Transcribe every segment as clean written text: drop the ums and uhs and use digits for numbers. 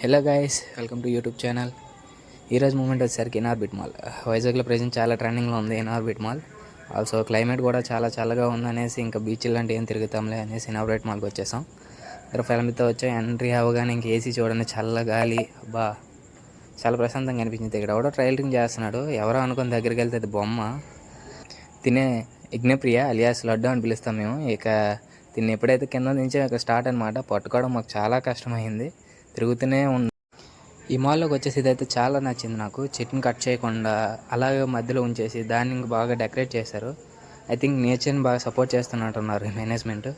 Hello guys, welcome to YouTube channel. ఈరోజు moment వచ్చేసరికి Inorbit mall. వైజాగ్లో ప్రజెంట్ చాలా ట్రెండింగ్లో ఉంది ఇన్ఆర్బిట్ మాల్. ఆల్సో క్లైమేట్ కూడా చాలా చల్లగా ఉందనేసి ఇంకా బీచ్ లాంటి ఏం తిరుగుతాంలే అనేసి ఇన్ఆర్బిట్ మాల్కి వచ్చేసాం. ఇక్కడ ఫ్యామిలీతో వచ్చా. ఎంట్రీ అవ్వగానే ఇంక ఏసీ చూడండి, చల్ల గాలి. అబ్బా, చాలా ప్రశాంతంగా అనిపించింది. ఇక్కడ ఎవడో ట్రైలింగ్ చేస్తున్నాడు, ఎవరో అనుకుని దగ్గరికి వెళ్తే అది బొమ్మ. తినే యజ్ఞప్రియ అలియాస్ లడ్డు అని పిలుస్తాం మేము. ఇక తిని ఎప్పుడైతే కింద నుంచి ఇక స్టార్ట్ అనమాట. పట్టుకోవడం మాకు చాలా కష్టమైంది, తిరుగుతూనే ఉంది. ఈ మాల్లోకి వచ్చేసి ఇదైతే చాలా నచ్చింది నాకు. చెట్టుని కట్ చేయకుండా అలాగే మధ్యలో ఉంచేసి దాన్ని ఇంక బాగా డెకరేట్ చేశారు. ఐ థింక్ నేచర్ని బాగా సపోర్ట్ చేస్తున్నట్టున్నారు మేనేజ్మెంట్.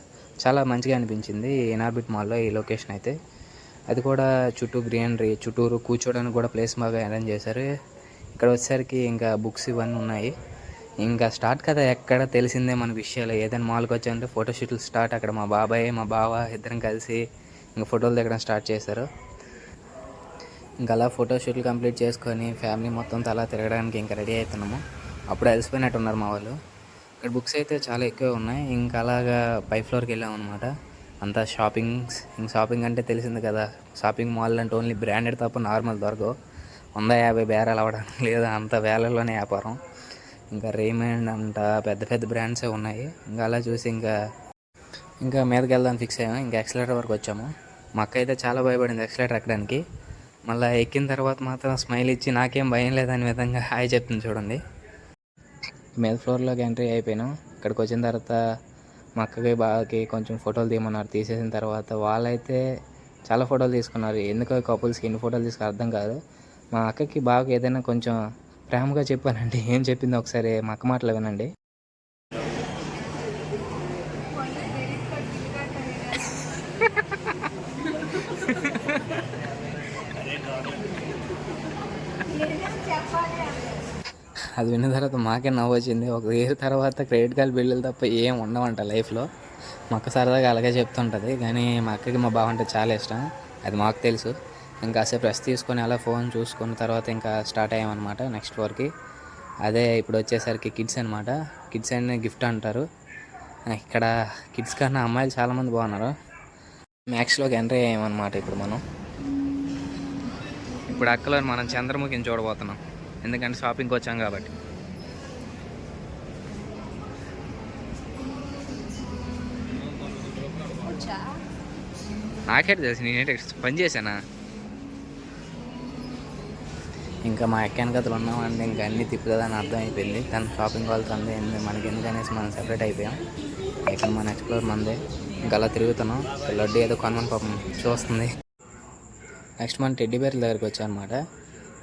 చాలా మంచిగా అనిపించింది ఈ ఇన్ఆర్బిట్ మాల్లో ఈ లొకేషన్ అయితే. అది కూడా చుట్టూ గ్రీనరీ, చుట్టూరు కూర్చోడానికి కూడా ప్లేస్ బాగా అరేంజ్ చేశారు. ఇక్కడ వచ్చేసరికి ఇంకా బుక్స్ ఇవన్నీ ఉన్నాయి. ఇంకా స్టార్ట్ కదా, ఎక్కడ తెలిసిందే మన విషయాలు. ఏదైనా మాల్కి వచ్చామంటే ఫోటోషూట్లు స్టార్ట్. అక్కడ మా బాబాయ్ మా బావ ఇద్దరం కలిసి ఇంకా ఫోటోలు దిగడం స్టార్ట్ చేశారు. ఇంకా అలా ఫోటోషూట్లు కంప్లీట్ చేసుకొని ఫ్యామిలీ మొత్తం అలా తిరగడానికి ఇంకా రెడీ అవుతున్నాము. అప్పుడు అలసిపోయినట్టు ఉన్నారు మా వాళ్ళు. ఇక్కడ బుక్స్ అయితే చాలా ఎక్కువ ఉన్నాయి. ఇంకా అలాగా పై ఫ్లోర్కి వెళ్ళాం అనమాట. అంతా షాపింగ్స్. ఇంకా షాపింగ్ అంటే తెలిసింది కదా, షాపింగ్ మాల్ అంటే ఓన్లీ బ్రాండెడ్ తప్ప నార్మల్ దొరకవు. 150 బేరాలు అవ్వడానికి లేదా, అంత వేలల్లోనే వ్యాపారం. ఇంకా రేమండ్ అంట పెద్ద పెద్ద బ్రాండ్సే ఉన్నాయి. ఇంకా అలా చూసి ఇంకా మీదకి వెళ్దామని ఫిక్స్ అయ్యాము. ఇంకా ఎక్సలేటర్ వరకు వచ్చాము. మా అక్క అయితే చాలా భయపడింది ఎక్సలేటర్ ఎక్కడానికి. మళ్ళీ ఎక్కిన తర్వాత మాత్రం స్మైల్ ఇచ్చి నాకేం భయం లేదనే విధంగా హాయ్ చెప్తుంది చూడండి. మీద ఫ్లోర్లోకి ఎంట్రీ అయిపోయినాం. ఇక్కడికి వచ్చిన తర్వాత మా అక్కకి బాగా కొంచెం ఫోటోలు తీయమన్నారు. తీసేసిన తర్వాత వాళ్ళైతే చాలా ఫోటోలు తీసుకున్నారు. ఎందుకో కపుల్స్కి ఎన్ని ఫోటోలు తీసుకుని అర్థం కాదు. మా అక్కకి బాగా ఏదైనా కొంచెం ప్రేమగా చెప్పానండి. ఏం చెప్పింది ఒకసారి మా అక్క మాటలు వినండి. అది విన్న తర్వాత మాకే నవ్వు వచ్చింది. ఒక ఇయర్ తర్వాత క్రెడిట్ కార్డు బిల్లులు తప్ప ఏం ఉండవంట లైఫ్లో. మా అక్క సరదాగా అలాగే చెప్తుంటుంది. కానీ మా అక్కకి మా బావ అంటే చాలా ఇష్టం, అది మాకు తెలుసు. ఇంకా కాసేపు రెస్ట్ తీసుకొని అలా ఫోన్ చూసుకున్న తర్వాత ఇంకా స్టార్ట్ అయ్యామన్నమాట నెక్స్ట్ ఫ్లోర్కి. అదే ఇప్పుడు వచ్చేసరికి కిడ్స్ అనమాట. కిడ్స్ అండ్ గిఫ్ట్ అంటారు. ఇక్కడ కిడ్స్ కన్నా అమ్మాయిలు చాలామంది బాగున్నారు. మ్యాక్స్లోకి ఎంట్రీ అయ్యామన్నమాట. ఇప్పుడు అక్కలో మనం చంద్రముఖిని చూడబోతున్నాం, ఎందుకంటే షాపింగ్కి వచ్చాం కాబట్టి. నాకేంటి తెలుసు, నేనేంటి పని చేశానా. ఇంకా మా ఎక్కానికతలు ఉన్నామంటే ఇంకా అన్నీ తిప్పుతుందని అర్థం అయిపోయింది. తను షాపింగ్ వాళ్ళతో అందే, మనకి ఎందుకనేసి మనం సెపరేట్ అయిపోయాం. ఇక్కడ మన ఎక్స్ప్లోర్ మందే. ఇంకా అలా తిరుగుతున్నాం. లడ్డు ఏదో కొనమని పాపం చూస్తుంది. నెక్స్ట్ మన టెడ్డీ బేర్ల దగ్గరికి వచ్చామన్నమాట.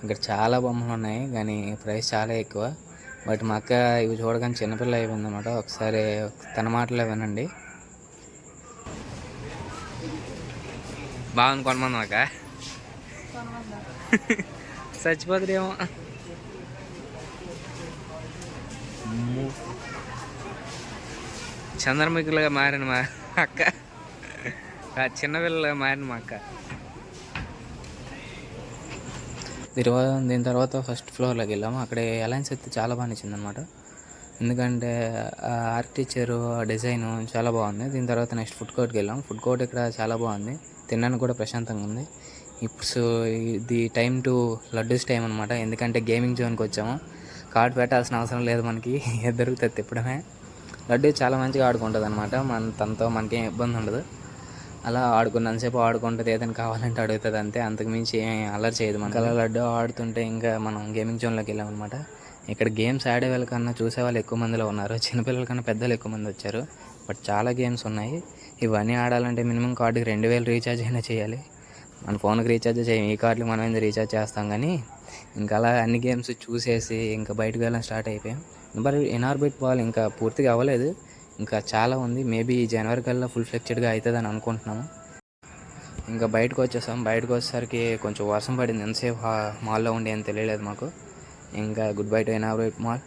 ఇక్కడ చాలా బొమ్మలు ఉన్నాయి కానీ ప్రైస్ చాలా ఎక్కువ. బట్ మా అక్క ఇవి చూడగానే చిన్నపిల్ల అయిపోయింది అనమాట. ఒకసారి తన మాటలే వినండి. బాగుంది కొనమంది అక్క. చచ్చిపోతుందేమో. చంద్రముఖిలాగా మారిన మా అక్క, చిన్నపిల్లగా మారిన మా అక్క. దీని తర్వాత ఫస్ట్ ఫ్లోర్లోకి వెళ్ళాము. అక్కడ అలయన్స్ అయితే చాలా బాగా నచ్చింది అనమాట. ఎందుకంటే ఆర్కిటెక్చరు, డిజైన్ చాలా బాగుంది. దీని తర్వాత నెక్స్ట్ ఫుడ్ కోర్ట్కి వెళ్ళాం. ఫుడ్ కోర్ట్ ఇక్కడ చాలా బాగుంది, తినడానికి కూడా ప్రశాంతంగా ఉంది. ఇప్పుడు ఇది టైం టు లడ్డూస్ టైం అనమాట. ఎందుకంటే గేమింగ్ జోన్కి వచ్చాము. కార్డు పెట్టాల్సిన అవసరం లేదు మనకి, దొరుకుతుంది తిప్పడమే. లడ్డు చాలా మంచిగా ఆడుకుంటుంది అనమాట. తనతో మనకేం ఇబ్బంది ఉండదు. అలా ఆడుకున్నంతసేపు ఆడుకుంటుంది, ఏదైనా కావాలంటే అడుగుతుంది అంతే. అంతకుమించి ఏం అల్లరి చేయదు మనకి. అలా లడ్డు ఆడుతుంటే ఇంకా మనం గేమింగ్ జోన్లోకి వెళ్ళామన్నమాట. ఇక్కడ గేమ్స్ ఆడే వాళ్ళకన్నా చూసే వాళ్ళు ఎక్కువ మందిలో ఉన్నారు. చిన్నపిల్లల కన్నా పెద్దలు ఎక్కువ మంది వచ్చారు. బట్ చాలా గేమ్స్ ఉన్నాయి. ఇవన్నీ ఆడాలంటే మినిమం కార్డుకి 2000 రీఛార్జ్ అయినా చేయాలి. మన ఫోన్కి రీఛార్జ్ చేయం, ఈ కార్డుకి మనం ఏంది రీఛార్జ్ చేస్తాం. కానీ ఇంకా అలా అన్ని గేమ్స్ చూసేసి ఇంకా బయటకు వెళ్ళడం స్టార్ట్ అయిపోయాం. మరి ఇన్ఆర్బిట్ మాల్ ఇంకా పూర్తిగా అవ్వలేదు, ఇంకా చాలా ఉంది. మేబీ ఈ జనవరి కల్లా ఫుల్ ఫ్లెక్చర్డ్గా అవుతుందని అనుకుంటున్నాము. ఇంకా బయటకు వచ్చేసాం. బయటకు వచ్చేసరికి కొంచెం వర్షం పడింది. ఎంతసేపు మాల్లో ఉండి ఏం తెలియలేదు మాకు. ఇంకా good bye to Inorbit mall.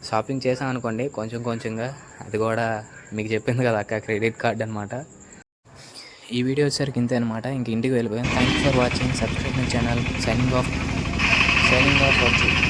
Shopping చేసాం అనుకోండి కొంచెం కొంచెంగా. అది కూడా మీకు చెప్పింది కదా అక్క, క్రెడిట్ కార్డ్ అనమాట. ఈ వీడియో వచ్చేసరికి ఇంతే అనమాట. ఇంక ఇంటికి వెళ్ళిపోయాం. Thank you for watching. Subscribe my channel. Signing off.